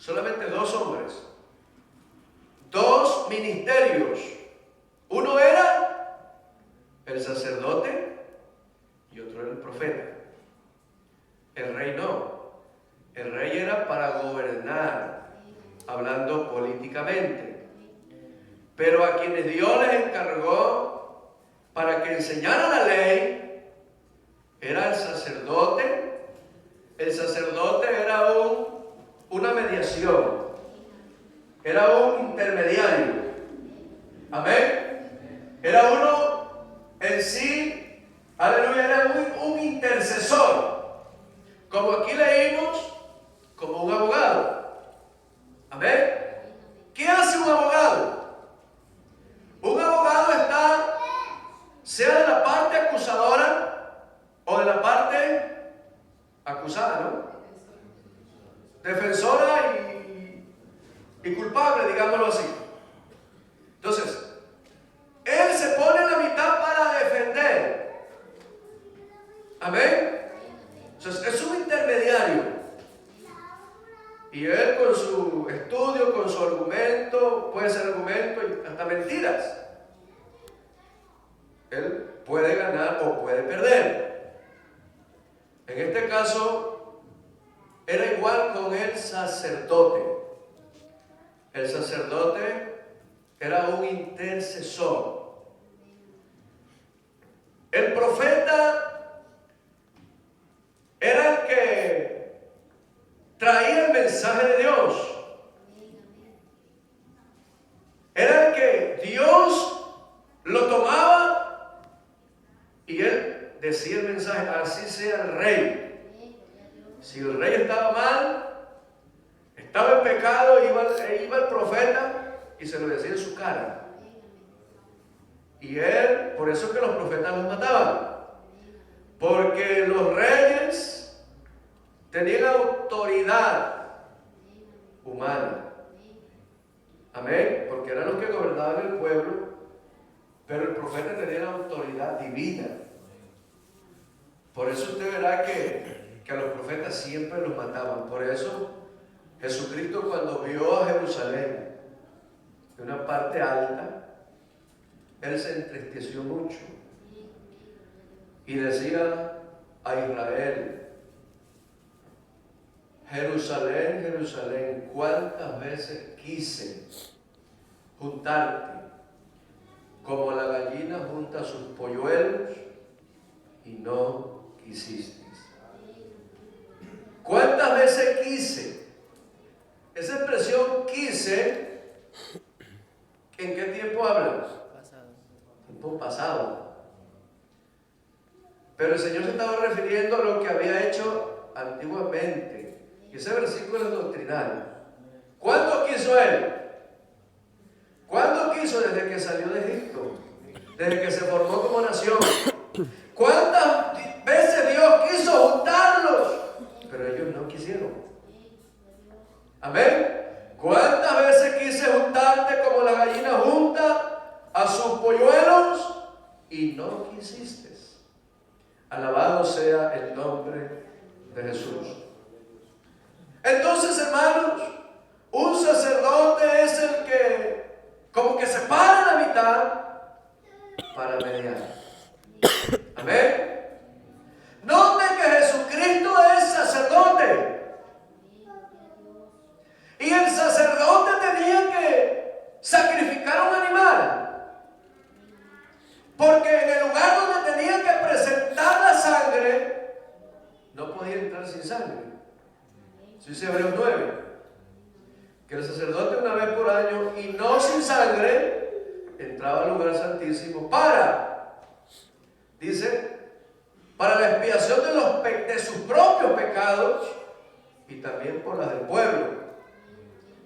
solamente dos hombres, dos ministerios. Uno era el sacerdote y otro era el profeta. El rey no. El rey era para gobernar, hablando políticamente. Pero a quienes Dios les encargó para que enseñaran la ley era el sacerdote. El sacerdote era una mediación, era un intermediario. Amén. Era uno en sí, aleluya, era un intercesor. Como aquí leímos, como un abogado. Amén. ¿Qué hace un abogado? Un abogado está, sea de la parte acusadora o de la parte acusada, ¿no? Defensora y culpable, digámoslo así. Entonces, él se pone en la mitad para defender. Amén. Entonces, es un intermediario. Y él con su estudio, con su argumento, puede ser argumento y hasta mentiras, él puede ganar o puede perder. En este caso, era igual con el sacerdote. El sacerdote era un intercesor. El profeta era el que traía el mensaje de Dios. Era el que Dios lo tomaba y él decía el mensaje, así sea el rey. Si el rey estaba mal, estaba en pecado, iba el profeta y se lo decía en su cara. Y él, por eso es que los profetas los mataban, porque los reyes tenían autoridad humana. Amén. Porque eran los que gobernaban el pueblo, pero el profeta tenía la autoridad divina. Por eso usted verá que a los profetas siempre los mataban. Por eso Jesucristo, cuando vio a Jerusalén de una parte alta, él se entristeció mucho y decía a Israel: Jerusalén, Jerusalén, cuántas veces quise juntarte como la gallina junta sus polluelos y no quisiste. ¿Cuántas veces quise? Esa expresión quise, ¿en qué tiempo habla? Tiempo pasado. Pero el Señor se estaba refiriendo a lo que había hecho antiguamente. Y ese versículo es doctrinal. ¿Cuándo quiso Él? ¿Cuándo quiso? Desde que salió de Egipto, desde que se formó como nación. ¿Cuántas veces Dios quiso juntarlos? Pero ellos no quisieron. Amén. ¿Cuántas veces quise juntarte como la gallina junta a sus polluelos y no quisiste? Alabado sea el nombre de Jesús. Entonces, hermanos, un sacerdote es el que como que se para en la mitad para mediar. Amén. Note que Jesucristo es sacerdote. Y el sacerdote tenía que sacrificar un animal. Porque en el lugar donde tenía que presentar la sangre, no podía entrar sin sangre. Eso dice Hebreos 9. Que el sacerdote una vez por año, y no sin sangre, entraba al lugar santísimo para la expiación de sus propios pecados y también por las del pueblo.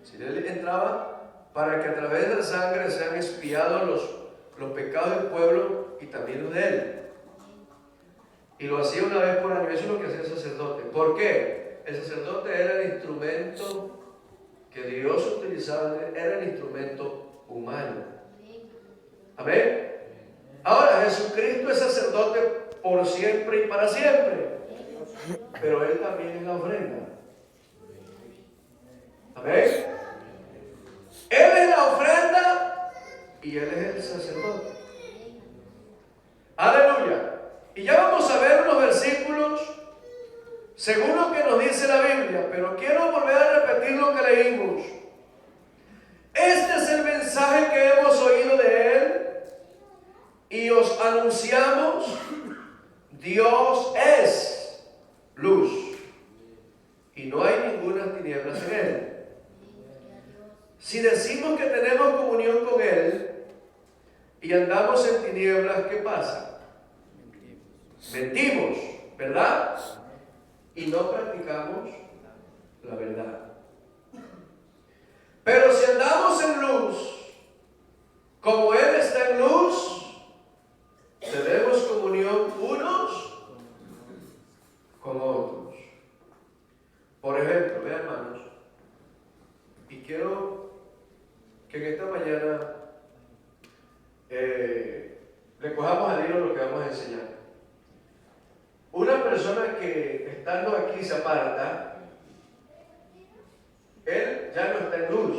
Si él entraba para que a través de la sangre sean expiados los pecados del pueblo y también los de él. Y lo hacía una vez por año. Eso es lo que hacía el sacerdote. ¿Por qué? El sacerdote era el instrumento que Dios utilizaba, era el instrumento humano. Amén. Ahora, Jesucristo es sacerdote por siempre y para siempre, pero Él también es la ofrenda. Amén. y Él es el sacerdote. Aleluya. Y ya vamos a ver unos versículos según lo que nos dice la Biblia, pero quiero volver a repetir lo que leímos. Este es el mensaje que hemos oído de Él y os anunciamos: Dios es luz y no hay ninguna tinieblas en Él. Si decimos que tenemos comunión con Él y andamos en tinieblas, ¿qué pasa? Mentimos, ¿verdad? Y no practicamos la verdad. Pero si andamos en luz, como Él está en luz, tenemos comunión unos con otros. Por ejemplo, vean, hermanos, y quiero que en esta mañana le cojamos al hilo lo que vamos a enseñar. Una persona que estando aquí se aparta, él ya no está en luz,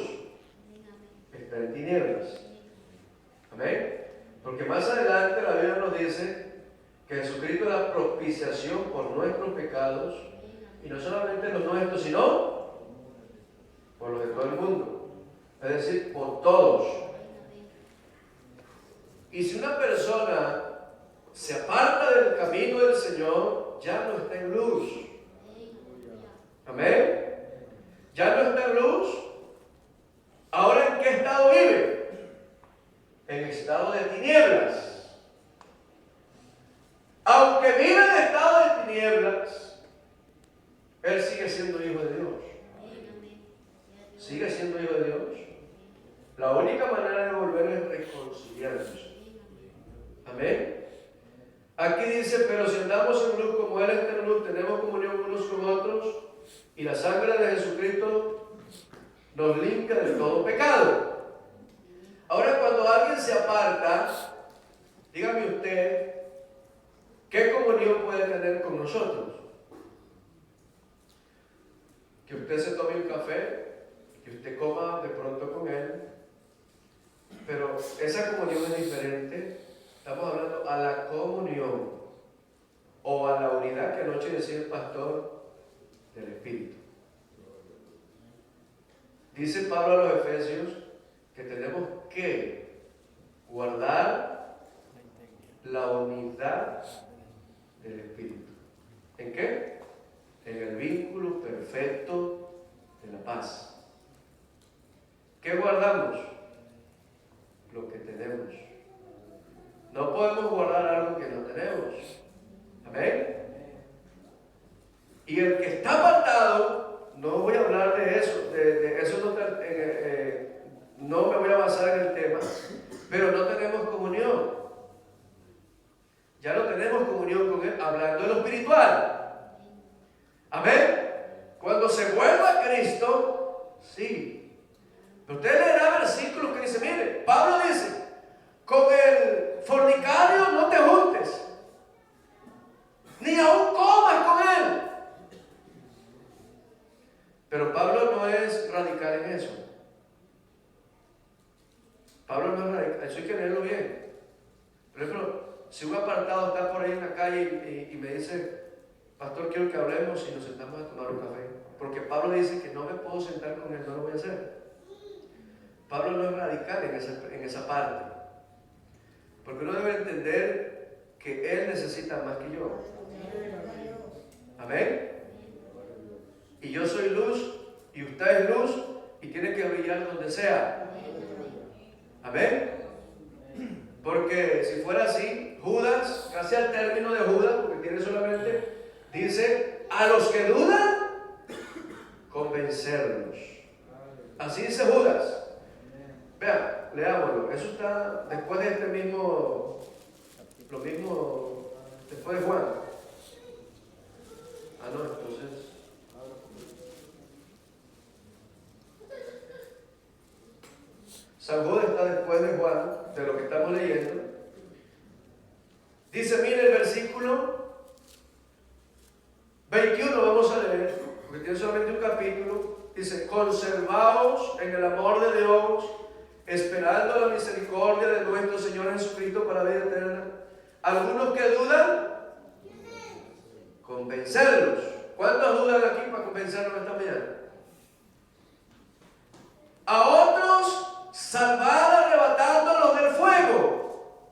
está en tinieblas. Amén. Porque más adelante la Biblia nos dice que Jesucristo es la propiciación por nuestros pecados, y no solamente los nuestros, sino por los de todo el mundo, es decir, por todos. Y si una persona se aparta del camino del Señor, ya no está en luz. Amén. Ya no está en luz. Ahora, ¿en qué estado vive? En estado de tinieblas. Aunque vive en estado de tinieblas, él sigue siendo hijo de Dios. Sigue siendo hijo de Dios. La única manera de volver es reconciliarnos. Amén. Aquí dice: pero si andamos en luz como Él está en luz, tenemos comunión unos con otros, y la sangre de Jesucristo nos limpia de todo pecado. Ahora, cuando alguien se aparta, dígame usted, ¿qué comunión puede tener con nosotros? Que usted se tome un café, que usted coma de pronto con él, pero esa comunión es diferente. Estamos hablando a la comunión o a la unidad que anoche decía el pastor del Espíritu. Dice Pablo a los Efesios que tenemos que guardar la unidad del Espíritu. ¿En qué? En el vínculo perfecto de la paz. ¿Qué guardamos? Lo que tenemos. No podemos guardar algo que no tenemos. Amén. Y el que está apartado, no voy a hablar de eso, de eso no me voy a basar en el tema, pero no tenemos comunión. Ya no tenemos comunión con Él, hablando de lo espiritual. Amén. Cuando se vuelva a Cristo, sí. Usted leerá versículos que dice, mire, Pablo dice: con el fornicario no te juntes, ni aún comas con él. Pero Pablo no es radical en eso. Pablo no es radical, eso hay que leerlo bien. Por ejemplo, si un apartado está por ahí en la calle y me dice: pastor, quiero que hablemos y nos sentamos a tomar un café, porque Pablo dice que no me puedo sentar con él, no lo voy a hacer. Pablo no es radical en esa parte, porque uno debe entender que él necesita más que yo. Amén. Y yo soy luz y usted es luz y tiene que brillar donde sea. Amén. Porque si fuera así, Judas, casi al término de Judas, porque tiene solamente, dice: a los que dudan, convencerlos. Así dice Judas. Vean, leámoslo. Eso está después de este mismo, lo mismo, después de Juan. No, entonces. San Judas está después de Juan, de lo que estamos leyendo. Dice, mire el versículo 21, vamos a leer, porque tiene solamente un capítulo. Dice: conservaos en el amor de Dios, esperando la misericordia de nuestro Señor Jesucristo para la vida eterna. Algunos que dudan, convencerlos. ¿Cuántos dudan aquí para convencerlos esta mañana? A otros, salvar arrebatándolos del fuego.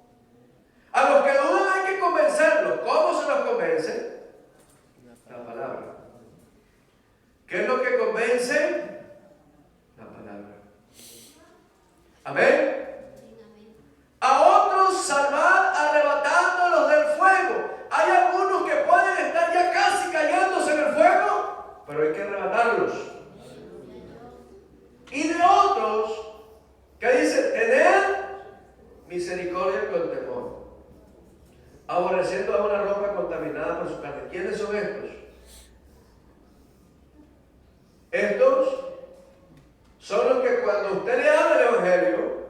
A los que dudan hay que convencerlos. ¿Cómo se los convence? La palabra. ¿Qué es lo que convence? La palabra. Amén. A otros salvar arrebatándolos del fuego. Hay algunos que pueden estar ya casi cayéndose en el fuego, pero hay que arrebatarlos. Y de otros que dice, tener misericordia con temor, aborreciendo a una ropa contaminada por su carne. ¿Quiénes son estos? Estos son los que cuando usted le habla el Evangelio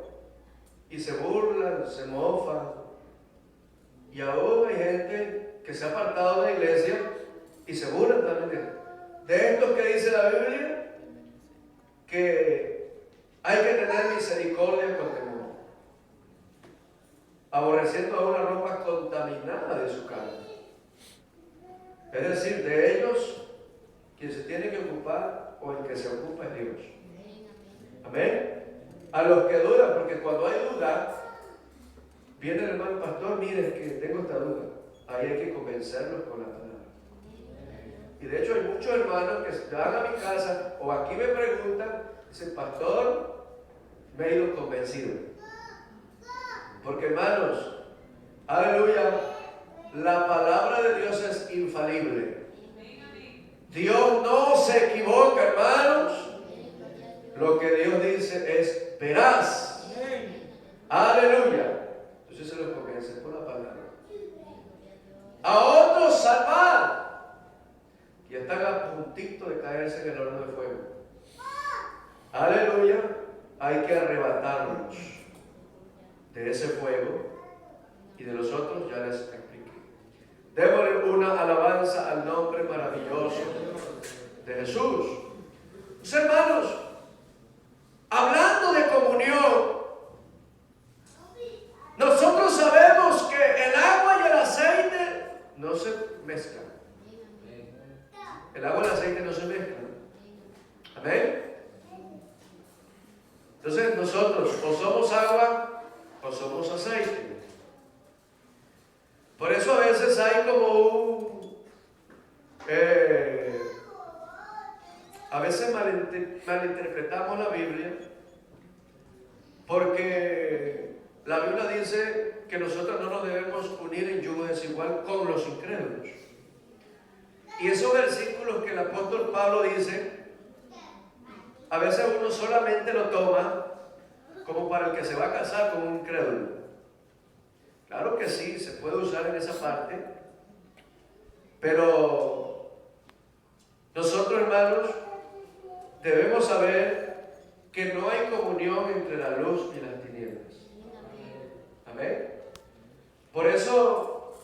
y se burlan, se mofan, y aún hay gente que se ha apartado de la iglesia y se burlan también de estos que dice la Biblia que hay que tener misericordia con temor, aborreciendo a una ropa contaminada de su carne. Es decir, de ellos quien se tiene que ocupar o el que se ocupa es Dios. Amén. A los que dudan, porque cuando hay duda, viene el hermano pastor, mire, es que tengo esta duda. Ahí hay que convencerlos con la palabra. Y de hecho hay muchos hermanos que van a mi casa o aquí me preguntan, dicen, pastor, me he ido convencido. Porque hermanos, aleluya, la palabra de Dios es infalible. Dios no se equivoca, hermanos. Lo que Dios dice es veraz. Aleluya. Entonces se los convence por la palabra. A otros salvar. Y están a puntito de caerse en el horno de fuego. Aleluya. Hay que arrebatarlos de ese fuego. Y de los otros ya les expliqué. Démosle una alabanza al nombre maravilloso de Jesús. Pues, hermanos, hablando de comunión, nosotros sabemos que el agua y el aceite no se mezclan. El agua y el aceite no se mezclan. Amén. Entonces nosotros o somos agua o somos aceite. Por eso a veces hay como a veces malinterpretamos la Biblia, porque la Biblia dice que nosotros no nos debemos unir en yugo desigual con los incrédulos. Y esos versículos que el apóstol Pablo dice, a veces uno solamente lo toma como para el que se va a casar con un incrédulo. Claro que sí, se puede usar en esa parte, pero nosotros, hermanos, debemos saber que no hay comunión entre la luz y las tinieblas. Amén. Por eso,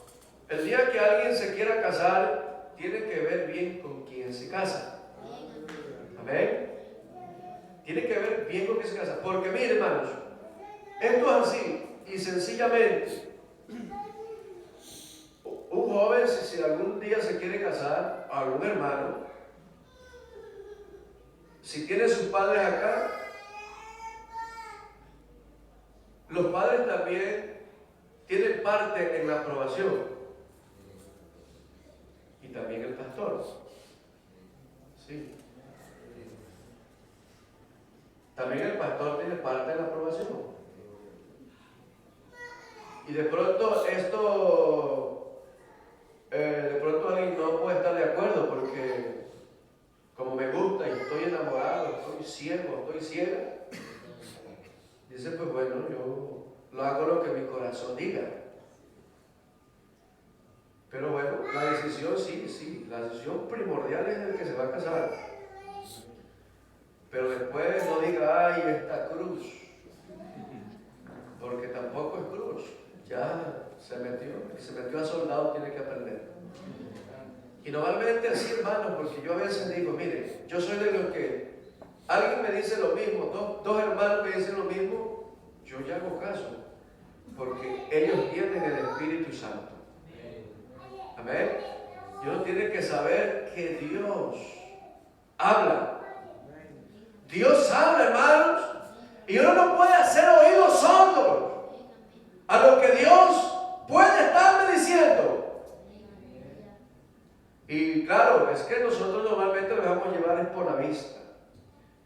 el día que alguien se quiera casar, tiene que ver bien con quién se casa. Amén. Tiene que ver bien con quién se casa. Porque mire, hermanos, esto es así, y sencillamente, un joven, si algún día se quiere casar, algún hermano, si tiene sus padres acá, los padres también tienen parte en la aprobación. Y también el pastor. Sí. También el pastor tiene parte en la aprobación. Y de pronto de pronto alguien no puede estar de acuerdo porque como me gusta y estoy enamorado, estoy ciego, estoy ciega, dice, pues bueno, yo lo hago lo que mi corazón diga. Pero bueno, la decisión sí, la decisión primordial es el que se va a casar. Pero después no diga, ay, esta cruz, porque tampoco es cruz. Ya se metió a soldado, tiene que aprender. Y normalmente así, hermano, porque yo a veces digo, mire, yo soy de los que alguien me dice lo mismo, dos hermanos me dicen lo mismo, yo ya hago caso, porque ellos tienen el Espíritu Santo. Amén. Y uno tiene que saber que Dios habla. Dios habla, hermanos, y uno no puede hacer oídos sordos a lo que Dios puede estarme diciendo. Y claro, es que nosotros normalmente nos dejamos llevar es por la vista.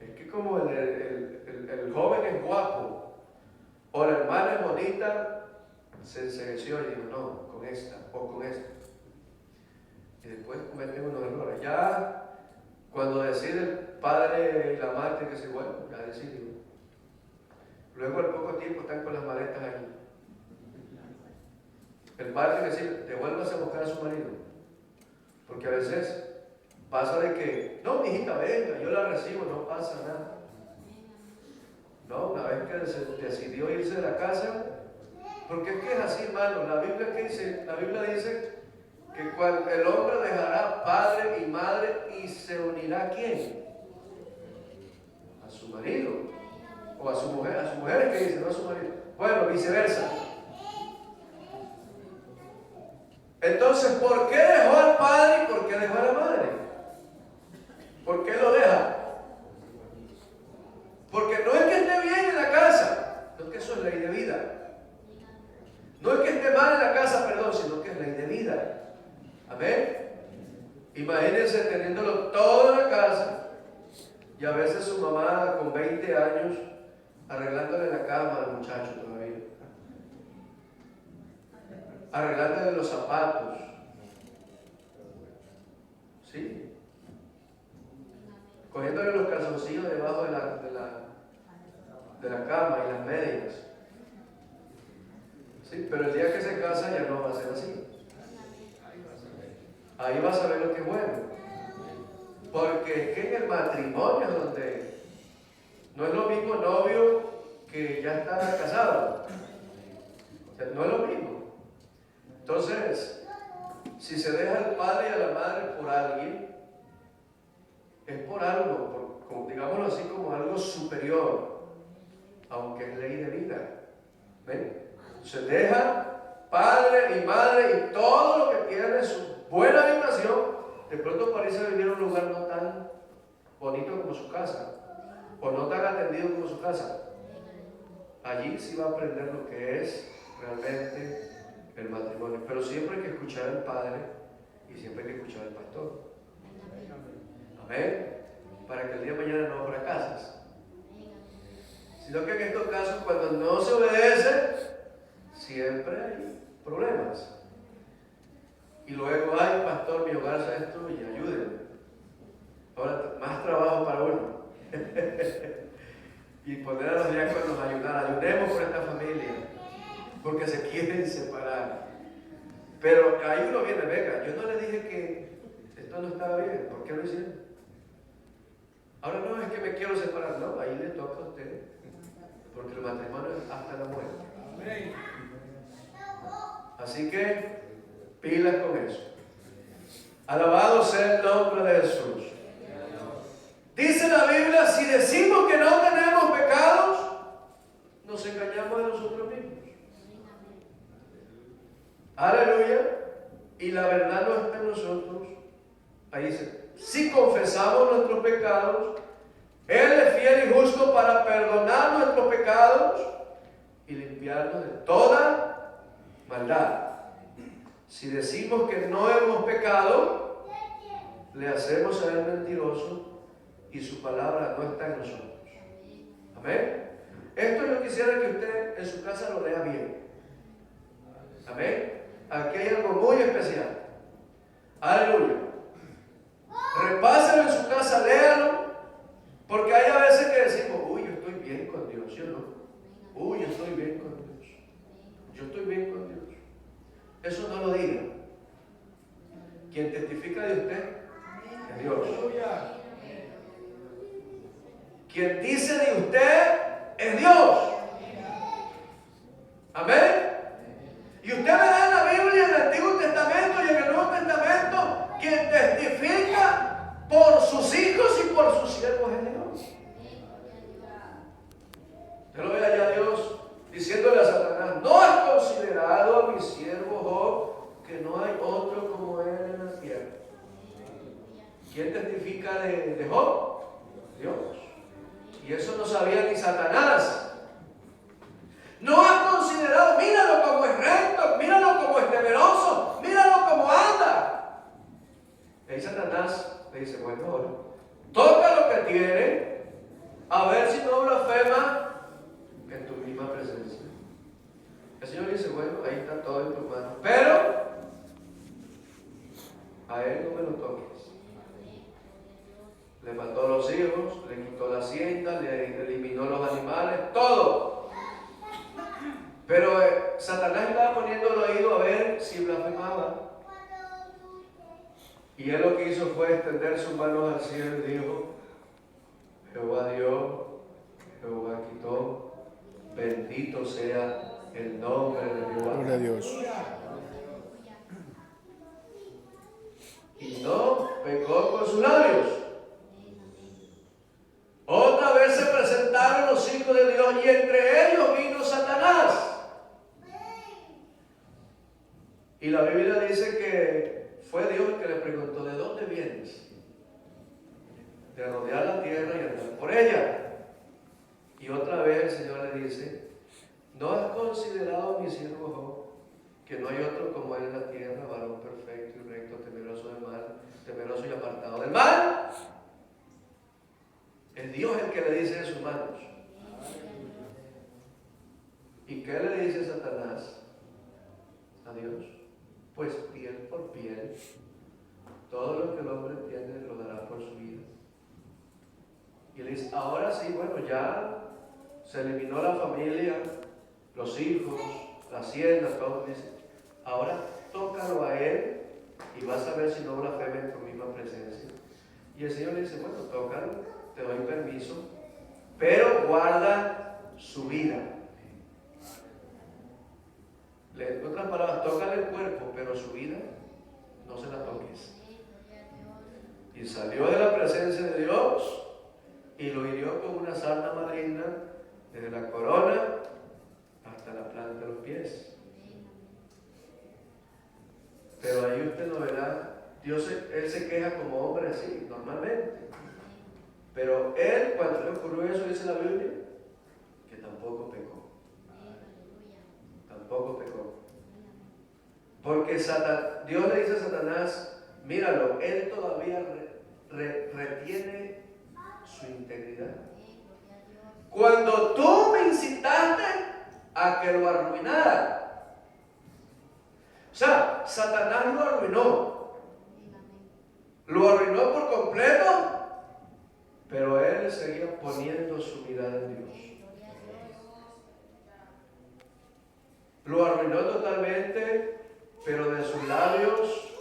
Es que como el joven es guapo o la hermana es bonita, se ensegueció y dijo, no, con esta o con esta. Y después cometen unos errores. Ya cuando decide el padre y la madre que se bueno, ya decidió. Luego al poco tiempo están con las maletas allí. El padre que dice, devuélvase a buscar a su marido. Porque a veces pasa de que, no, mi hijita, venga, yo la recibo, no pasa nada. No, una vez que decidió irse de la casa, porque es que es así, hermano. La Biblia dice que cuando el hombre dejará padre y madre y se unirá ¿a quién? A su marido o a su mujer. A su mujer es que dice, no a su marido. Bueno, viceversa. Entonces, ¿por qué dejó al padre y por qué dejó a la madre? ¿Por qué lo deja? Porque no es que esté bien en la casa, no es que eso es ley de vida. No es que esté mal en la casa, perdón, sino que es ley de vida. Amén. Imagínense teniéndolo todo en la casa y a veces su mamá con 20 años arreglándole la cama al muchacho todavía, arreglándole los zapatos, ¿sí? Cogiéndole los calzoncillos debajo de la cama y las medias, ¿sí? Pero el día que se casa ya no va a ser así. Ahí vas a ver lo que es bueno. Porque es que en el matrimonio donde no es lo mismo novio que ya está casado. O sea, no es lo mismo. Entonces, si se deja al padre y a la madre por alguien, es por algo, digámoslo así, como algo superior, aunque es ley de vida. ¿Ven? Se deja padre y madre y todo lo que tiene su buena habitación, de pronto parece vivir en un lugar no tan bonito como su casa, o no tan atendido como su casa. Allí sí va a aprender lo que es realmente el matrimonio, pero siempre hay que escuchar al padre y siempre hay que escuchar al pastor. Amén. Para que el día de mañana no fracases. Sino que en estos casos, cuando no se obedece, siempre hay problemas. Y luego, ay, pastor, mi hogar es esto y ayúdenme. Ahora, más trabajo para uno. Y poner a los diáconos a ayudar. Ayudemos por esta familia, porque se quieren separar. Pero ahí uno viene, venga, yo no le dije que esto no estaba bien, ¿por qué lo hicieron? Ahora no es que me quiero separar, no, ahí le toca a usted, porque el matrimonio es hasta la muerte. Así que, pilas con eso. Alabado sea el nombre de Jesús. Dice la Biblia, si decimos que no tenemos pecados, nos engañamos a nosotros mismos. Aleluya. Y la verdad no está en nosotros. Ahí dice, si confesamos nuestros pecados, Él es fiel y justo para perdonar nuestros pecados y limpiarnos de toda maldad. Si decimos que no hemos pecado, le hacemos a Él mentiroso y su palabra no está en nosotros. Amén. Esto yo quisiera que usted en su casa lo lea bien. Amén. Aquí hay algo muy especial. Aleluya. Repáselo en su casa, léalo, porque hay a veces que decimos, uy, yo estoy bien con Dios, ¿sí o no? Uy, yo estoy bien con Dios. Yo estoy bien con Dios. Eso no lo diga. Quien testifica de usted es Dios. Quien dice de usted es Dios. Amén. Y usted verá en la Biblia, en el Antiguo Testamento y en el Nuevo Testamento, quien testifica por sus hijos y por sus siervos es Dios. acerca de Job? Dios. Y eso no sabía ni Satanás. No has considerado, míralo como es recto, míralo como es temeroso, míralo como anda. Y Satanás le dice, bueno, ahora, toca lo que tiene, a ver si no blasfema en tu misma presencia. El Señor dice, bueno, ahí está todo en tus manos, pero a él no me lo toques. Le mató a los hijos, le quitó la hacienda, le eliminó los animales, todo. Pero Satanás estaba poniendo el oído a ver si blasfemaba. Y él lo que hizo fue extender sus manos al cielo y dijo, Jehová dio, Jehová quitó, bendito sea el nombre de Jehová. Gloria a Dios. Y no pecó con sus labios. Otra vez se presentaron los hijos de Dios y entre ellos vino Satanás. Y la Biblia dice que fue Dios el que le preguntó, ¿de dónde vienes? De rodear la tierra y andar por ella. Y otra vez el Señor le dice, ¿no has considerado mi siervo Job, que no hay otro como él en la tierra, varón perfecto y recto, temeroso del mal, temeroso y apartado del mal? Es Dios el que le dice en sus manos. ¿Y qué le dice Satanás a Dios? Pues piel por piel, todo lo que el hombre tiene lo dará por su vida. Y le dice, ahora sí, bueno, ya se eliminó la familia, los hijos, la hacienda, todo. Dice, ahora tócalo a él y vas a ver si no blasfema en tu misma presencia. Y el Señor le dice, bueno, tócalo, te doy permiso, pero guarda su vida. En otras palabras, tócale el cuerpo, pero su vida no se la toques. Y salió de la presencia de Dios y lo hirió con una sarna maligna desde la corona hasta la planta de los pies. Pero ahí usted lo verá, él se queja como hombre así, normalmente. Pero él, cuando le ocurrió eso, dice la Biblia, que tampoco pecó. Tampoco pecó. Porque Dios le dice a Satanás, míralo, él todavía retiene su integridad. Cuando tú me incitaste a que lo arruinara. O sea, Satanás lo arruinó. Lo arruinó por completo, pero él seguía poniendo su mirada en Dios. Lo arruinó totalmente, pero de sus labios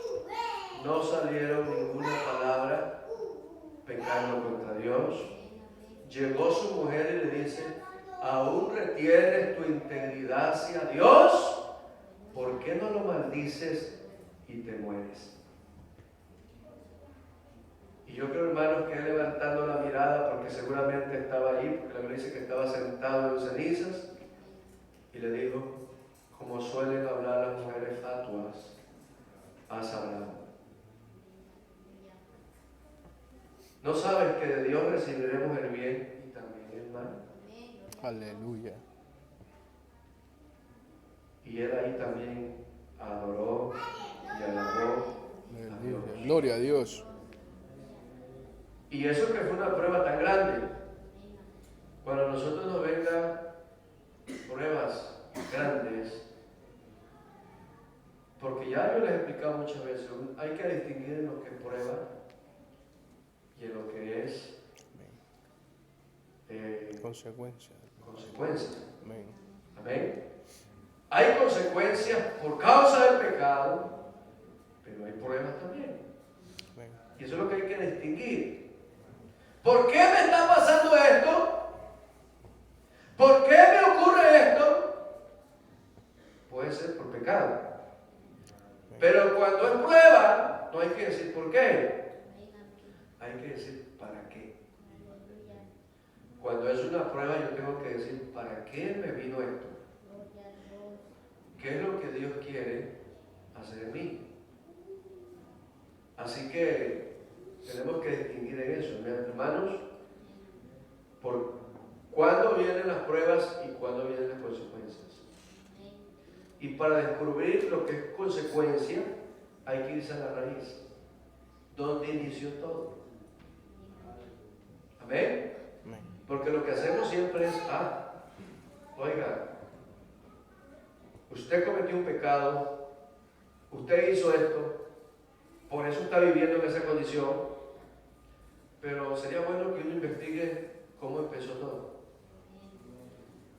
no salieron ninguna palabra pecando contra Dios. Llegó su mujer y le dice, ¿aún retienes tu integridad hacia Dios? ¿Por qué no lo maldices y te mueres? Y yo creo, hermanos, que él levantando la mirada, porque seguramente estaba allí, porque la Biblia dice que estaba sentado en cenizas, y le dijo, como suelen hablar las mujeres fatuas, has hablado. ¿No sabes que de Dios recibiremos el bien y también el mal? Aleluya. Y él ahí también adoró y alabó a Dios. Gloria a Dios. Y eso que fue una prueba tan grande. Cuando a nosotros nos vengan pruebas grandes, porque ya yo les he explicado muchas veces, hay que distinguir en lo que es prueba y en lo que es Consecuencias. Amén. Amén. Hay consecuencias por causa del pecado, pero hay pruebas también. Amén. Y eso es lo que hay que distinguir. ¿Por qué me está pasando esto? ¿Por qué me ocurre esto? Puede ser por pecado. Pero cuando es prueba, no hay que decir por qué. Hay que decir para qué. Cuando es una prueba, yo tengo que decir para qué me vino esto. ¿Qué es lo que Dios quiere hacer en mí? Así que tenemos que distinguir en eso, hermanos, por cuándo vienen las pruebas y cuándo vienen las consecuencias. Y para descubrir lo que es consecuencia, hay que irse a la raíz, donde inició todo. ¿Amén? Porque lo que hacemos siempre es, oiga, usted cometió un pecado, usted hizo esto, por eso está viviendo en esa condición, pero sería bueno que uno investigue cómo empezó todo.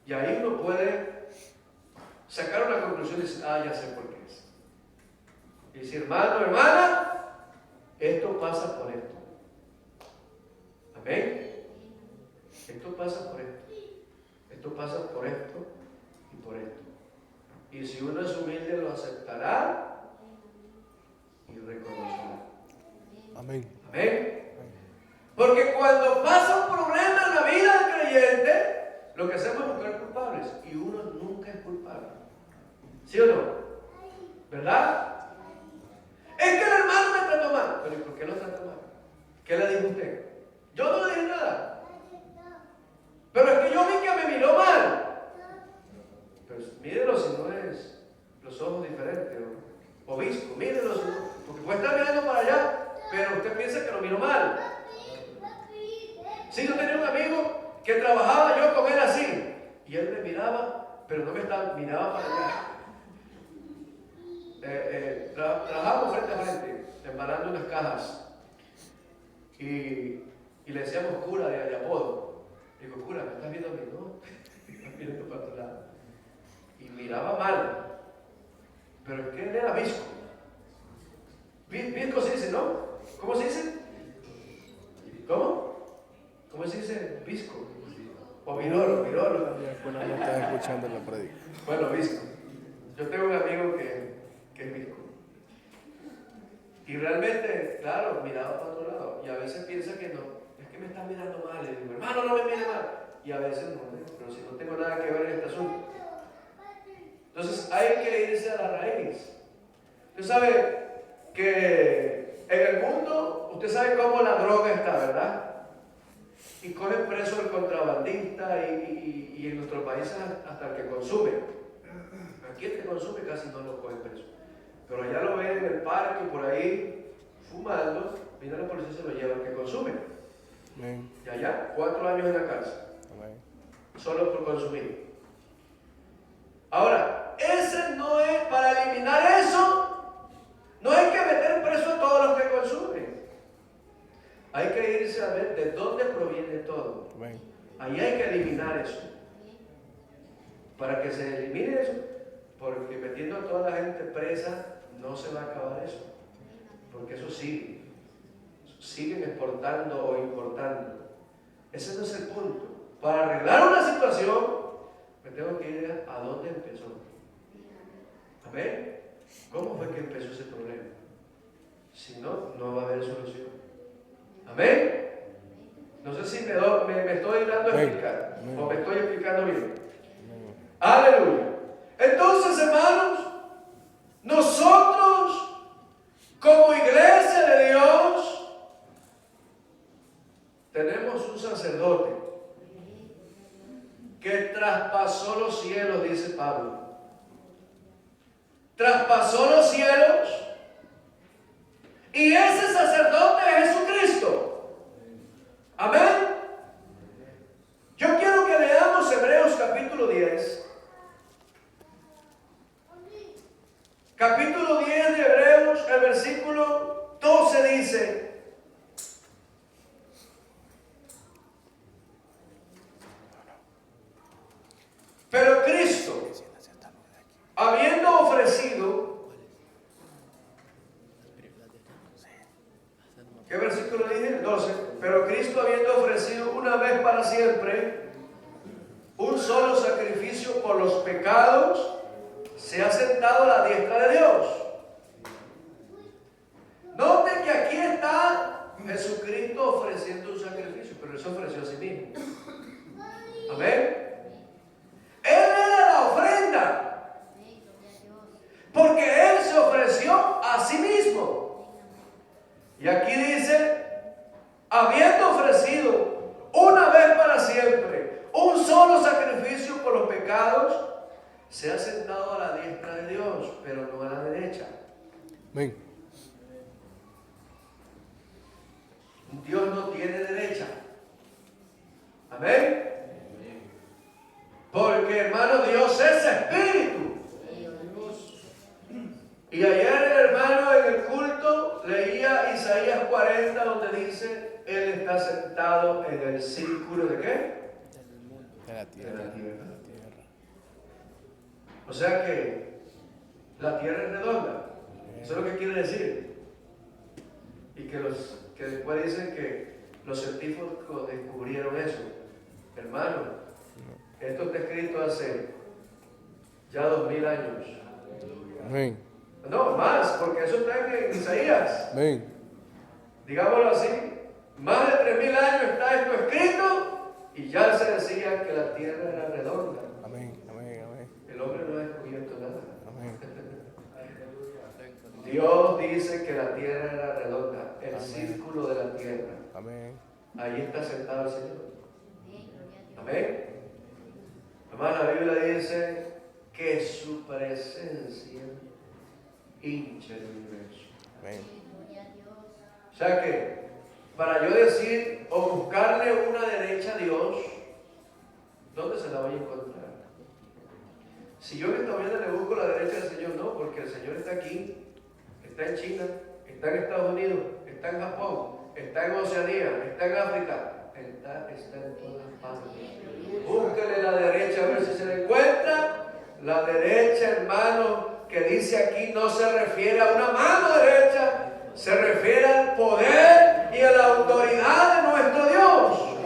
Y ahí uno puede sacar una conclusión y decir, ya sé por qué es. Y decir, hermano, hermana, esto pasa por esto. Amén. Esto pasa por esto. Esto pasa por esto y por esto. Y si uno es humilde, lo aceptará y reconocerá. Amén. Amén. Porque cuando pasa un problema en la vida del creyente, lo que hacemos es buscar culpables. Y uno nunca es culpable. ¿Sí o no? ¿Verdad? Es que el hermano me trató mal. Pero ¿y por qué lo trató mal? ¿Qué le dijo usted? Yo no le dije nada. Pero es que yo vi que me miró mal. Pero mírelo si no es los ojos diferentes. O visco, mírelo si no. Porque puede estar mirando para allá, pero usted piensa que lo miró mal. Sí, yo tenía un amigo que trabajaba yo con él así. Y él me miraba, pero no me miraba para allá. Trabajábamos frente a frente, embalando unas cajas. Y le decíamos cura de apodo. Digo, cura, ¿me estás viendo a mí? No, me estás mirando para otro lado. Y miraba mal. Pero es que él era visco. Visco se dice, ¿no? ¿Cómo se dice? ¿Cómo? ¿Cómo se dice? Visco. O virolo. Bueno, no estás escuchando la prédica. Bueno, visco. Yo tengo un amigo que es visco. Y realmente, claro, miraba para otro lado. Y a veces piensa que no, es que me estás mirando mal. Y digo, hermano, no me mire mal. Y a veces no, pero si no tengo nada que ver en este asunto. Entonces hay que irse a la raíz. Usted sabe que en el mundo, usted sabe cómo la droga está, ¿verdad? Y cogen preso el contrabandista y en nuestro país hasta el que consume. Aquí el que consume casi no lo cogen preso. Pero allá lo ven en el parque por ahí fumando, viene la policía y se lo lleva el que consume. Amén. Y allá, 4 años en la cárcel. Amén. Solo por consumir. Ahora, ese no es, para eliminar eso, no hay que meter preso a todos los que consumen. Hay que irse a ver de dónde proviene todo. Amén. Ahí hay que eliminar eso. Para que se elimine eso, porque metiendo a toda la gente presa, no se va a acabar eso. Porque eso sigue. Siguen exportando o importando. Ese no es el punto. Para arreglar una situación, me tengo que ir a dónde empezó. Amén. ¿Cómo fue que empezó ese problema? Si no, no va a haber solución. Amén. No sé si me estoy dando a explicar o me estoy explicando bien. Aleluya. Entonces, hermanos, nosotros como iglesia de Dios tenemos un sacerdote que traspasó los cielos, dice Pablo. Traspasó los cielos y ese sacerdote es Jesucristo. Amén. Yo quiero que leamos Hebreos capítulo 10. Capítulo 10 de Hebreos, el versículo 12 dice: pero Cristo, habiendo ofrecido, ¿qué versículo dije? 12. Pero Cristo, habiendo ofrecido una vez para siempre un solo sacrificio por los pecados, se ha sentado a la diestra de Dios. Note que aquí está Jesucristo ofreciendo un sacrificio, pero Él se ofreció a sí mismo. Amén. Él era la ofrenda, porque Él se ofreció a sí mismo. Y aquí dice ofrecido una vez para siempre un solo sacrificio por los pecados, se ha sentado a la diestra de Dios, pero no a la derecha. Amén. Dios no tiene derecha. Amén. Porque, hermano, Dios es espíritu. Y ayer el hermano en el culto leía Isaías 40, donde dice: Él está sentado en el círculo ¿de qué? De la tierra. De la tierra. O sea que la tierra es redonda. Eso es lo que quiere decir. Y que después dicen que los científicos descubrieron eso. Hermano, esto está escrito hace ya 2000 años. Amén. No, más, porque eso está en Isaías. Amén. Digámoslo así, más de 3000 años está esto escrito y ya se decía que la tierra era redonda. Amén. Amén. Amén. El hombre no ha descubierto nada. Amén. Dios dice que la tierra era redonda, el Amén. círculo de la tierra. Amén. Ahí está sentado el Señor. Amén. Además, la Biblia dice que su presencia hincha el universo. Amén. O sea que, para yo decir o buscarle una derecha a Dios, ¿dónde se la voy a encontrar? Si yo en esta mañana le busco la derecha al Señor, no, porque el Señor está aquí, está en China, está en Estados Unidos, está en Japón, está en Oceanía, está en África, está en todas partes. Búsquele la derecha a ver si se le encuentra. La derecha, hermano, que dice aquí no se refiere a una mano derecha, se refiere al poder y a la autoridad de nuestro Dios.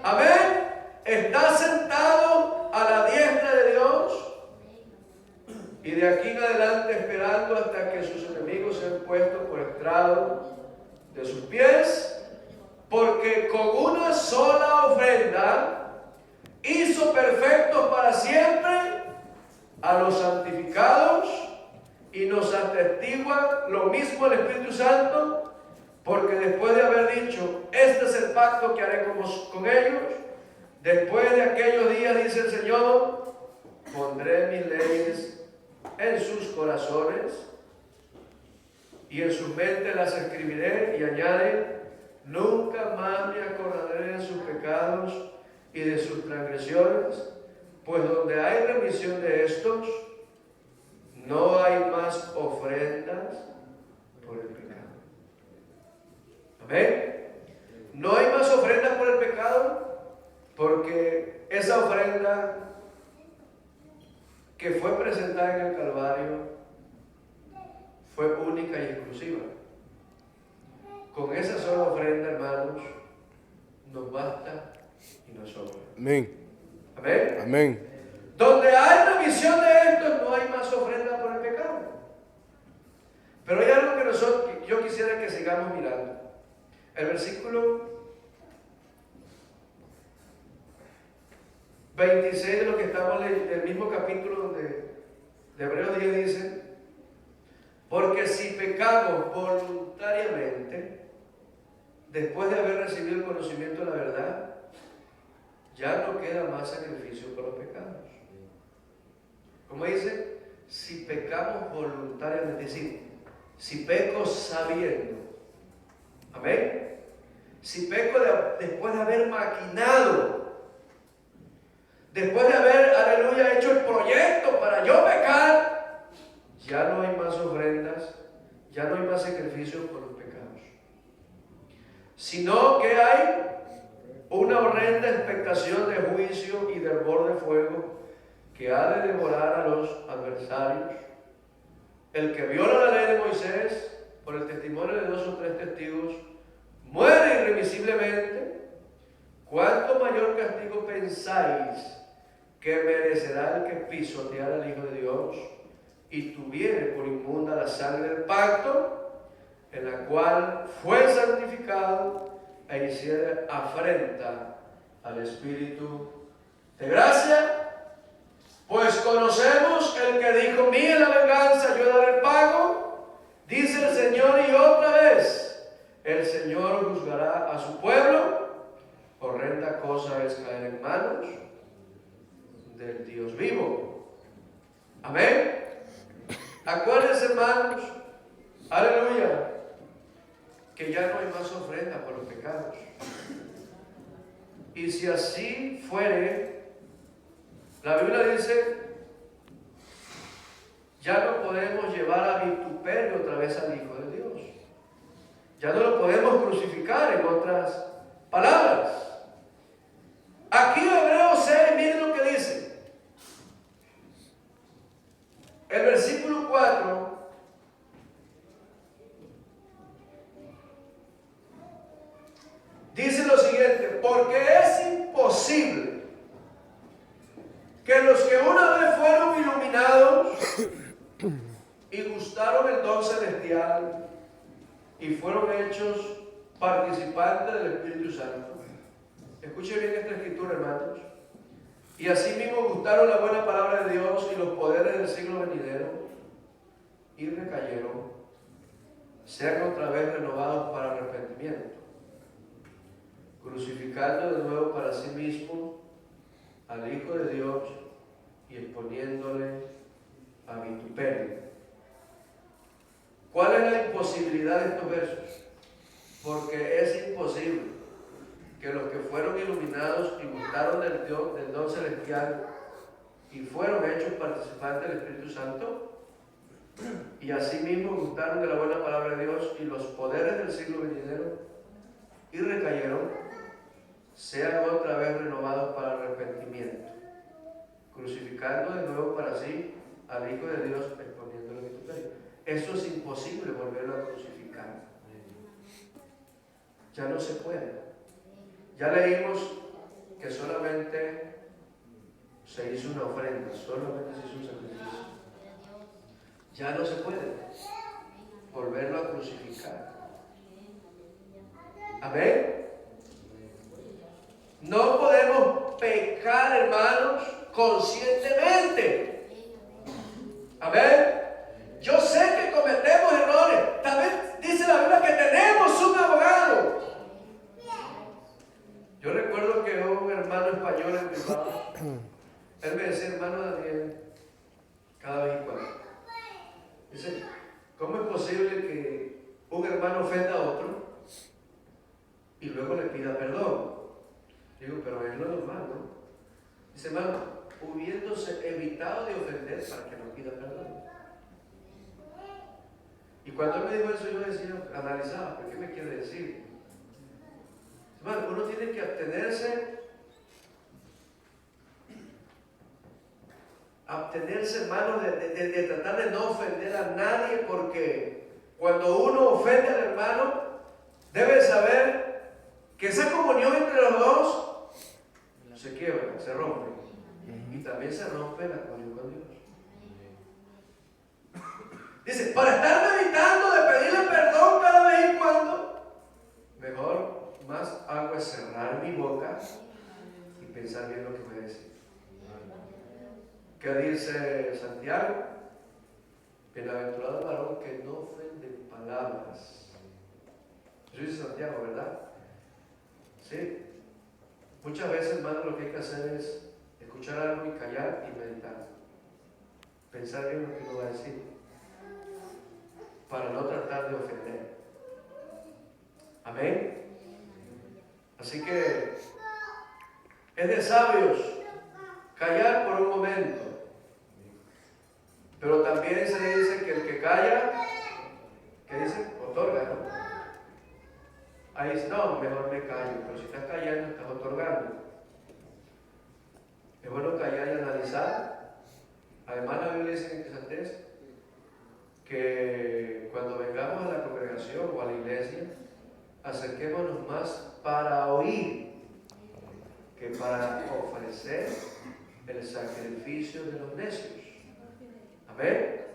Amén. Está sentado a la diestra de Dios y de aquí en adelante esperando hasta que sus enemigos sean puestos por estrado de sus pies, porque con una sola ofrenda hizo perfectos para siempre a los santificados, y nos atestigua lo mismo el Espíritu Santo, porque después de haber dicho: este es el pacto que haré con ellos, después de aquellos días, dice el Señor, pondré mis leyes en sus corazones y en sus mentes las escribiré, y añade: nunca más me acordaré de sus pecados y de sus transgresiones, pues donde hay remisión de estos, no hay más ofrendas por el pecado. Amén. No hay más ofrendas por el pecado, porque esa ofrenda que fue presentada en el Calvario fue única y exclusiva. Con esa sola ofrenda, hermanos, nos basta y nos sobra. Amén. Amén. Amén. Donde hay remisión de esto, no hay más ofrenda por el pecado. Pero hay algo que yo quisiera que sigamos mirando. El versículo 26 de lo que estamos leyendo, del mismo capítulo donde de Hebreos 10 dice: porque si pecamos voluntariamente, después de haber recibido el conocimiento de la verdad, ya no queda más sacrificio por los pecados. Como dice, si pecamos voluntariamente, es decir, si peco sabiendo. Amén. Si peco después de haber maquinado, después de haber, aleluya, hecho el proyecto para yo pecar, ya no hay más ofrendas, ya no hay más sacrificios por los pecados. Sino que hay una horrenda expectación de juicio y de hervor de fuego que ha de devorar a los adversarios. El que viola la ley de Moisés por el testimonio de 2 o 3 testigos muere irremisiblemente. ¿Cuánto mayor castigo pensáis que merecerá el que pisoteara al Hijo de Dios y tuviere por inmunda la sangre del pacto, en la cual fue santificado, e hiciera afrenta al Espíritu de gracia? Pues conocemos el que dijo: mía es la venganza, yo daré el pago, dice el Señor. Y otra vez, el Señor juzgará a su pueblo cosa es caer en manos del Dios vivo. Amén. Acuérdense, hermanos, aleluya, que ya no hay más ofrenda por los pecados. Y si así fuere, la Biblia dice, ya no podemos llevar a vituperio otra vez al Hijo de Dios. Ya no lo podemos crucificar, en otras palabras. Aquí Hebreos 6, miren lo que dice. El versículo 4 dice lo siguiente: porque es imposible que los que una vez fueron iluminados y gustaron el don celestial y fueron hechos participantes del Espíritu Santo. Escuchen bien esta escritura, hermanos. Y asimismo gustaron la buena palabra de Dios y los poderes del siglo venidero y recayeron, sean otra vez renovados para arrepentimiento, crucificando de nuevo para sí mismo al Hijo de Dios y exponiéndole a vituperio. ¿Cuál es la imposibilidad de estos versos? Porque es imposible que los que fueron iluminados y gustaron del don celestial y fueron hechos participantes del Espíritu Santo, y asimismo gustaron de la buena palabra de Dios y los poderes del siglo venidero y recayeron, sean otra vez renovados para arrepentimiento, crucificando de nuevo para sí al Hijo de Dios, exponiéndolo a vituperio. Eso es imposible volverlo a crucificar. Ya no se puede. Ya leímos que solamente se hizo una ofrenda, solamente se hizo un sacrificio. Ya no se puede volverlo a crucificar. Amén. No podemos pecar, hermanos, conscientemente. Amén. Yo sé que cometemos errores. También dice la Biblia que tenemos un abogado. Yo recuerdo que un hermano español en Bilbao, él me decía, hermano Daniel, cada vez y cuando. Dice, ¿cómo es posible que un hermano ofenda a otro y luego le pida perdón? Digo, pero es lo normal, ¿no? Dice, hermano, hubiéndose evitado de ofender para que no pida perdón. Y cuando él me dijo eso, yo decía, analizaba, ¿pero qué me quiere decir? Hermano, uno tiene que abstenerse, hermano, de tratar de no ofender a nadie, porque cuando uno ofende al hermano, debe saber que esa comunión entre los dos se quiebra, se rompe. Y también se rompe la comunión con Dios. Dice, para estar meditando de pedirle perdón cada vez en cuando, mejor más hago es cerrar mi boca y pensar bien lo que voy a decir. ¿Qué dice Santiago? Bienaventurado el varón que no ofende en palabras. Eso dice Santiago, ¿verdad? Sí. Muchas veces, hermano, lo que hay que hacer es escuchar algo y callar y meditar. Pensar bien lo que uno va a decir, para no tratar de ofender. Amén. Así que es de sabios callar por un momento, pero también se dice que el que calla, ¿qué dice? Otorga, ¿no? Ahí dice, no, mejor me callo, pero si estás callando, estás otorgando. Es bueno callar y analizar. Además, la Biblia dice en Eclesiastés que cuando vengamos a la congregación o a la iglesia, acerquémonos más para oír que para ofrecer el sacrificio de los necios. Amén.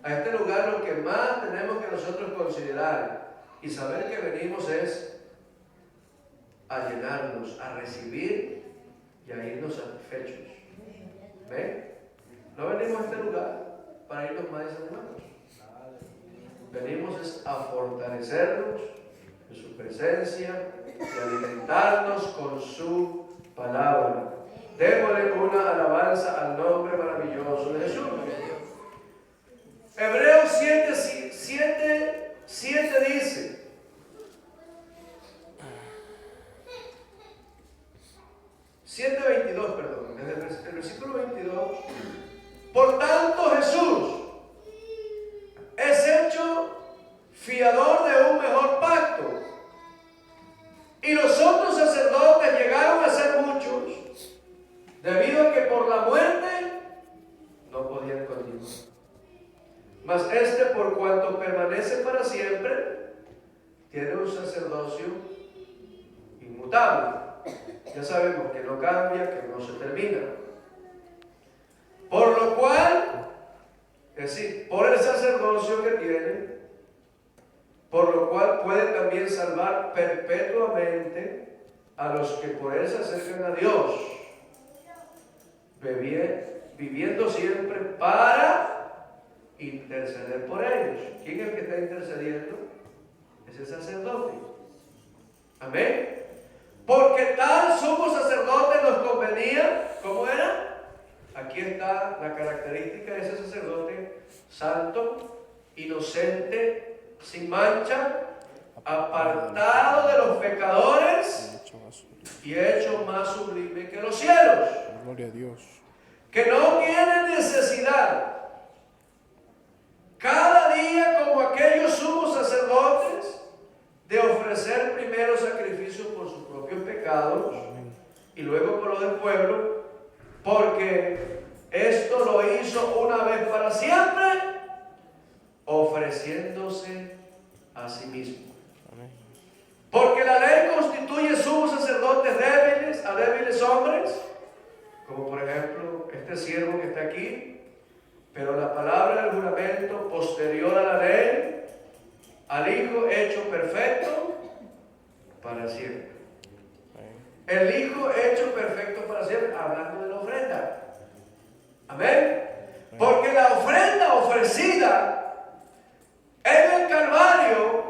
A este lugar lo que más tenemos que nosotros considerar y saber que venimos es a llenarnos, a recibir y a irnos satisfechos. ¿Ven? No venimos a este lugar para irnos más desanimados. Venimos es a fortalecernos en su presencia, y alimentarnos con su palabra. Démosle una alabanza al nombre maravilloso de Jesús. Hebreos 7 dice: desde el versículo 22, por tanto Jesús es hecho fiador de un mejor pacto, y los otros sacerdotes llegaron a ser muchos, debido a que por la muerte no podían continuar. Mas este, por cuanto permanece para siempre, tiene un sacerdocio inmutable. Ya sabemos que no cambia, que no se termina. Por lo cual, es decir, por el sacerdocio que tiene, por lo cual puede también salvar perpetuamente a los que por él se acercan a Dios, viviendo siempre para interceder por ellos. ¿Quién es el que está intercediendo? Es el sacerdote. Amén. Porque tal sumo sacerdote nos convenía. ¿Cómo era? Aquí está la característica de ese sacerdote: santo, inocente, sin mancha, apartado de los pecadores y hecho más sublime que los cielos. Gloria a Dios. Que no tiene necesidad cada día, como aquellos sumos sacerdotes, de ofrecer primero sacrificios por sus propios pecados y luego por los del pueblo, porque esto lo hizo una vez para siempre, ofreciéndose a sí mismo. Porque la ley constituye sumos sacerdotes débiles a débiles hombres, como por ejemplo este siervo que está aquí, pero la palabra del juramento posterior a la ley, al Hijo hecho perfecto para siempre. El Hijo hecho perfecto para siempre, hablando de la ofrenda. Amén. Porque la ofrenda ofrecida en el Calvario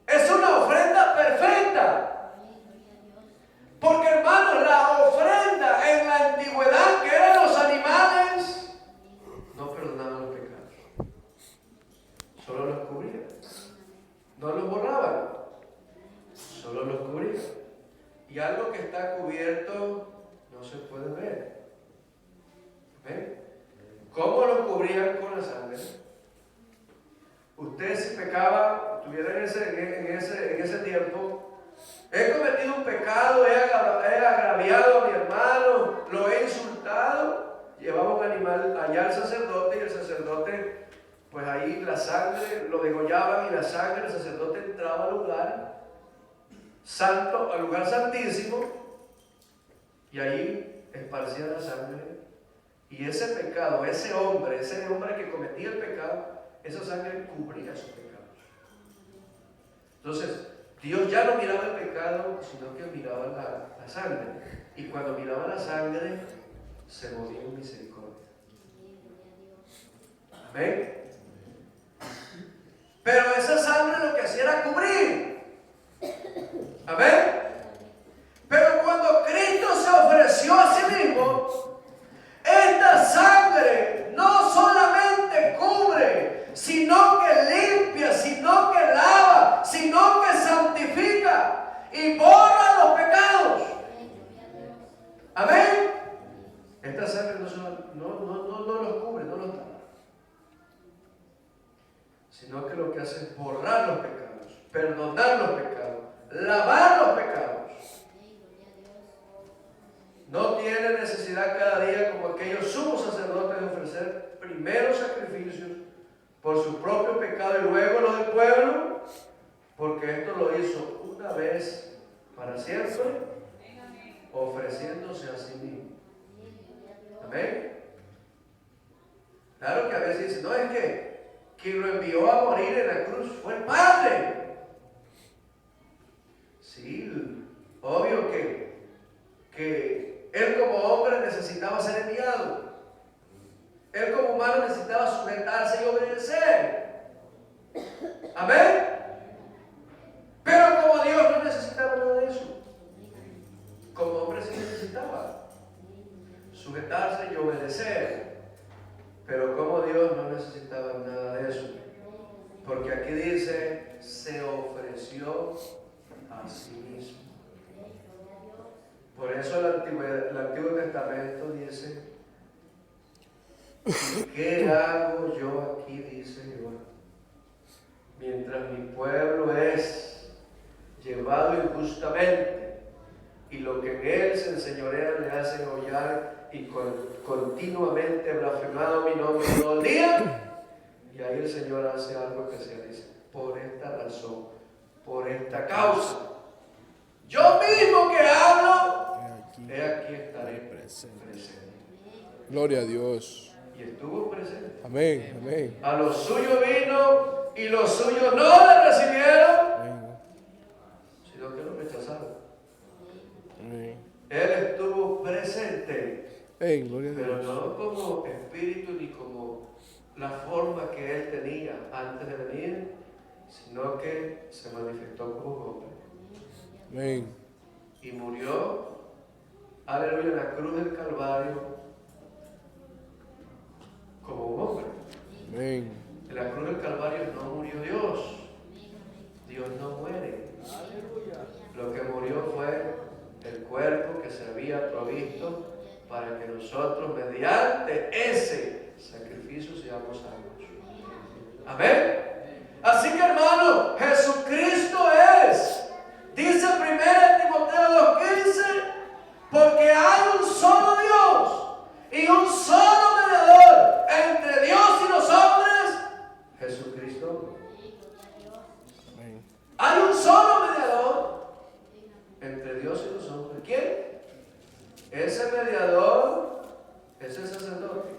es una ofrenda perfecta. Porque, hermanos, la ofrenda en la antigüedad, que eran los animales, no perdonaban los pecados, solo los cubrían. No los borraban, solo los cubrían. Y algo que está cubierto no se puede ver. ¿Ven? ¿Cómo los cubrían? Con la sangre. Usted, si pecaba, estuviera en ese tiempo: he cometido un pecado, he agraviado a mi hermano, lo he insultado. Llevaba un animal allá al sacerdote, y el sacerdote, pues ahí la sangre, lo degollaban, y la sangre, el sacerdote entraba al lugar santo, al lugar santísimo, y ahí esparcía la sangre. Y ese pecado, ese hombre que cometía el pecado, esa sangre cubría sus pecados. Entonces, Dios ya no miraba el pecado, sino que miraba la sangre. Y cuando miraba la sangre, se movía en misericordia. Amén. Pero esa sangre lo que hacía era cubrir. Amén. Pero cuando Cristo se ofreció a sí mismo, esta sangre no solamente cubre, sino que limpia, sino que lava, sino que santifica y borra los pecados. Amén. Esta sangre no los cubre, no los tapa, sino que lo que hace es borrar los pecados, perdonar los pecados, lavar los pecados. No tiene necesidad cada día, como aquellos sumos sacerdotes, de ofrecer primero sacrificios por su propio pecado y luego los del pueblo, porque esto lo hizo una vez para siempre, ofreciéndose a sí mismo. Amén. Claro que a veces dicen: no, es que quien lo envió a morir en la cruz fue el Padre. Sí, obvio que él como hombre necesitaba ser enviado. Él como humano necesitaba sujetarse y obedecer. Amén. Pero como Dios no necesitaba nada de eso. sujetarse y obedecer. Pero como Dios no necesitaba nada de eso. Porque aquí dice, se ofreció a sí mismo. Por eso el Antiguo Testamento dice, ¿qué hago yo aquí? Dice Jehová. Mientras mi pueblo es llevado injustamente y lo que en él se enseñorea le hacen hollar y continuamente blasfemado mi nombre todo el día. Y ahí el Señor hace algo especial, dice, por esta razón, por esta causa, yo mismo que hablo, he aquí estaré presente. Gloria a Dios. Y estuvo presente. Amén, amén. A los suyos vino y los suyos no le recibieron, Amén. sino que lo rechazaron. Amén. Él estuvo presente, Amén, gloria a pero Dios. no como espíritu ni como la forma que él tenía antes de venir, sino que se manifestó como un hombre. Amén. Y murió, aleluya, en la cruz del Calvario como un hombre. Amén. En la cruz del Calvario no murió Dios. Dios no muere. Lo que murió fue el cuerpo que se había provisto para que nosotros, mediante ese sacrificio, seamos salvos. Amén. Así que, hermano, Jesucristo es, dice 1 Timoteo 2:15, porque hay un solo Dios y un solo mediador entre Dios y los hombres, Jesucristo. Amén. Hay un solo mediador entre Dios y los hombres. ¿Quién? Ese mediador es el sacerdote.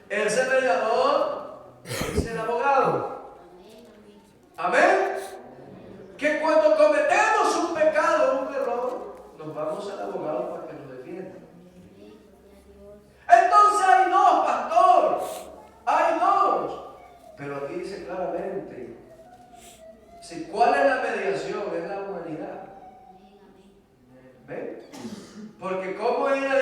Ese mediador es el abogado. Amén. Que cuando cometemos un pecado, un error, nos vamos al abogado para que nos defienda. Entonces hay dos, pastor. Hay dos. Pero aquí dice claramente, si ¿cuál es la mediación? Es la humanidad. ¿Ven? Porque ¿cómo era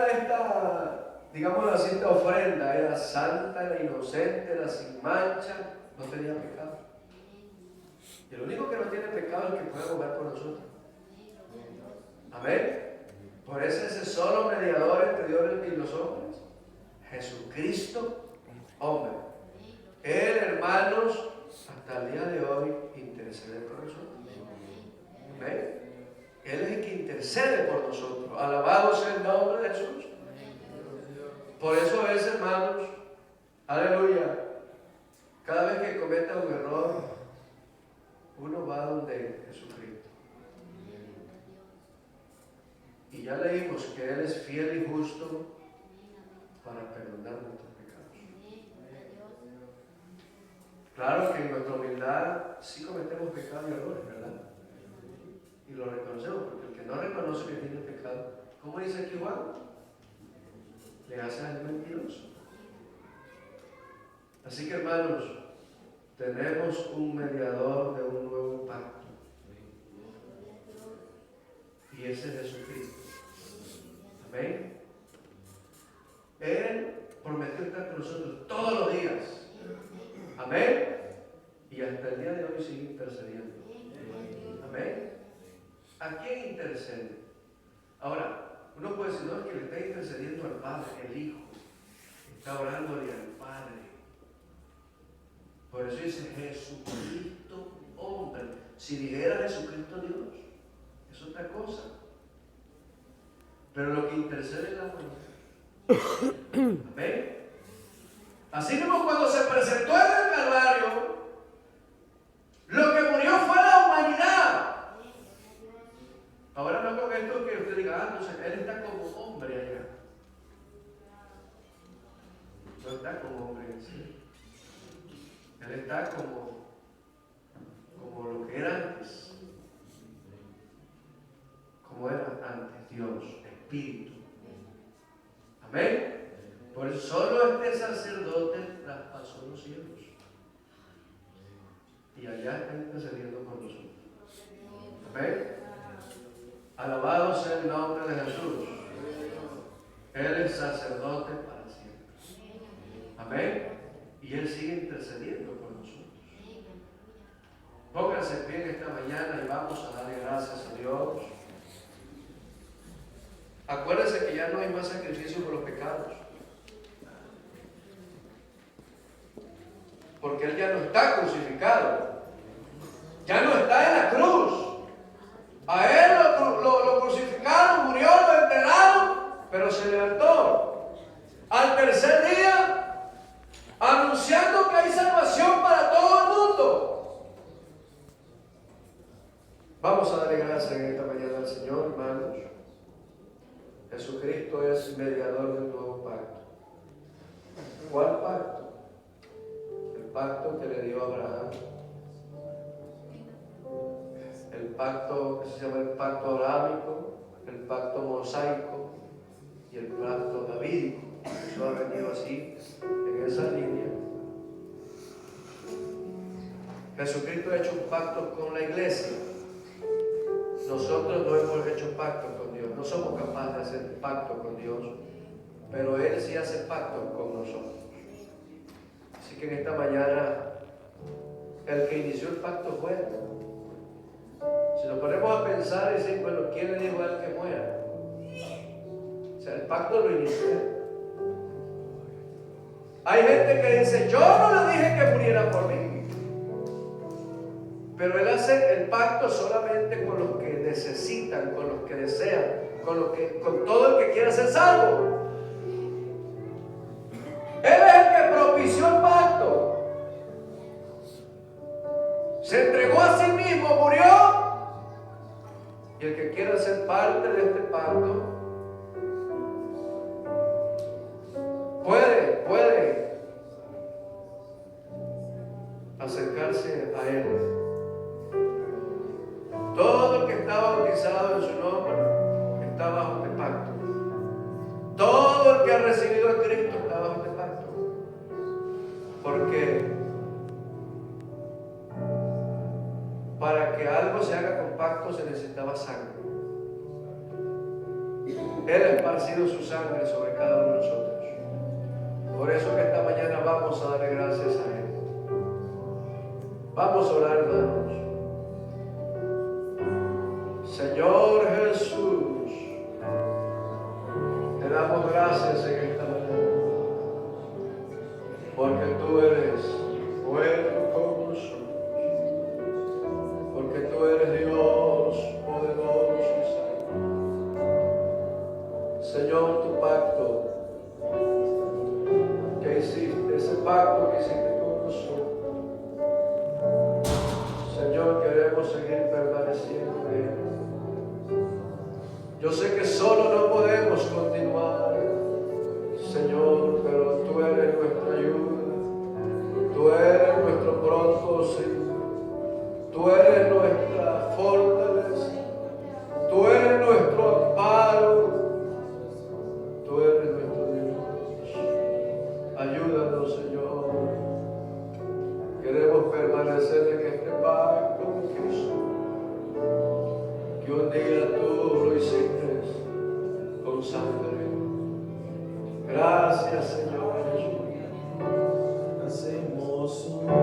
esta, digamos así, esta ofrenda? Era santa, era inocente, era sin mancha, no tenía pecado. Y el único que no tiene pecado es el que puede abogar por nosotros. Amén. Por eso ese solo mediador entre Dios y los hombres, Jesucristo, hombre. Él, hermanos, hasta el día de hoy intercede por nosotros. Amén. Él es el que intercede por nosotros. Alabado sea el nombre de Jesús. Por eso es, hermanos, aleluya, cada vez que cometa un error, uno va donde Jesucristo. Y ya leímos que Él es fiel y justo para perdonar nuestros pecados. Claro que en nuestra humildad sí cometemos pecados y errores, ¿verdad? Y lo reconocemos, porque el que no reconoce que tiene pecado, ¿cómo dice aquí Juan? Le hace al mentiroso. Así que, hermanos, tenemos un mediador de un nuevo pacto. Y ese es Jesucristo. Amén. Él prometió estar con nosotros todos los días. Amén. Y hasta el día de hoy sigue intercediendo. Amén. ¿A quién intercede? Ahora, uno puede decir, no, es que le está intercediendo al Padre, el Hijo. Está orándole al Padre. Por eso dice Jesucristo, hombre. Si dijera Jesucristo Dios, es otra cosa. Pero lo que intercede es la humanidad. ¿Amén? Así como cuando se presentó en el Calvario, lo que murió fue la humanidad. Ahora no con esto que usted diga, entonces él está como hombre allá. No está como hombre en sí. Él está como lo que era antes. Como era antes, Dios, Espíritu. Amén. Por eso solo este sacerdote traspasó los cielos. Y allá está intercediendo por nosotros. Amén. Alabado sea el nombre de Jesús. Él es sacerdote para siempre. Amén. Y Él sigue intercediendo por nosotros. Pónganse en pie esta mañana y vamos a darle gracias a Dios. Acuérdense que ya no hay más sacrificio por los pecados. Porque Él ya no está crucificado. Ya no está en la cruz. A Él lo crucificaron, murió, lo enterraron, pero se levantó. Al tercer día, anunciando que hay salvación para todo el mundo. Vamos a darle gracias en esta mañana al Señor, hermanos. Jesucristo es mediador del nuevo pacto. ¿Cuál pacto? El pacto que le dio a Abraham. El pacto que se llama el pacto abrámico, el pacto mosaico y el pacto davídico. Eso ha venido así, en esa línea. Jesucristo ha hecho un pacto con la iglesia. Nosotros no hemos hecho pacto con Dios, no somos capaces de hacer pacto con Dios, pero Él sí hace pacto con nosotros. Así que en esta mañana, el que inició el pacto fue Él. Si nos ponemos a pensar y decir, bueno, ¿quién le dijo a Él que muera? O sea, el pacto lo inició Él. Hay gente que dice, yo no le dije que muriera por mí. Pero Él hace el pacto solamente con los que necesitan, con los que desean, con todo el que quiera ser salvo. Él es el que propició el pacto. Se entregó a sí mismo, murió. Y el que quiera ser parte de este pacto puede acercarse a Él. Todo el que está bautizado en su nombre está bajo este pacto. Todo el que ha recibido a Cristo está bajo este pacto. Porque para que algo se haga con pacto se necesitaba sangre. Él ha esparcido su sangre sobre cada uno de nosotros. Por eso que esta mañana vamos a darle gracias a Él. Vamos a orar, hermanos. Señor Jesús, te damos gracias en esta mañana, porque tú eres bueno con nosotros, porque tú eres Dios poderoso y santo. Señor, tu pacto que hiciste, ese pacto que hiciste con nosotros, Señor, queremos seguir permaneciendo en Él. Yo sé que solo no podemos continuar, Señor, pero tú eres nuestra ayuda, tú eres nuestro pronto auxilio, tú eres nuestra fortaleza, tú eres nuestro amparo, tú eres nuestro Dios. Ayúdanos, Señor. Queremos permanecer en este pacto con Cristo, que un día tú lo hiciste con sangre. Gracias, Señor Jesús. Hacemos un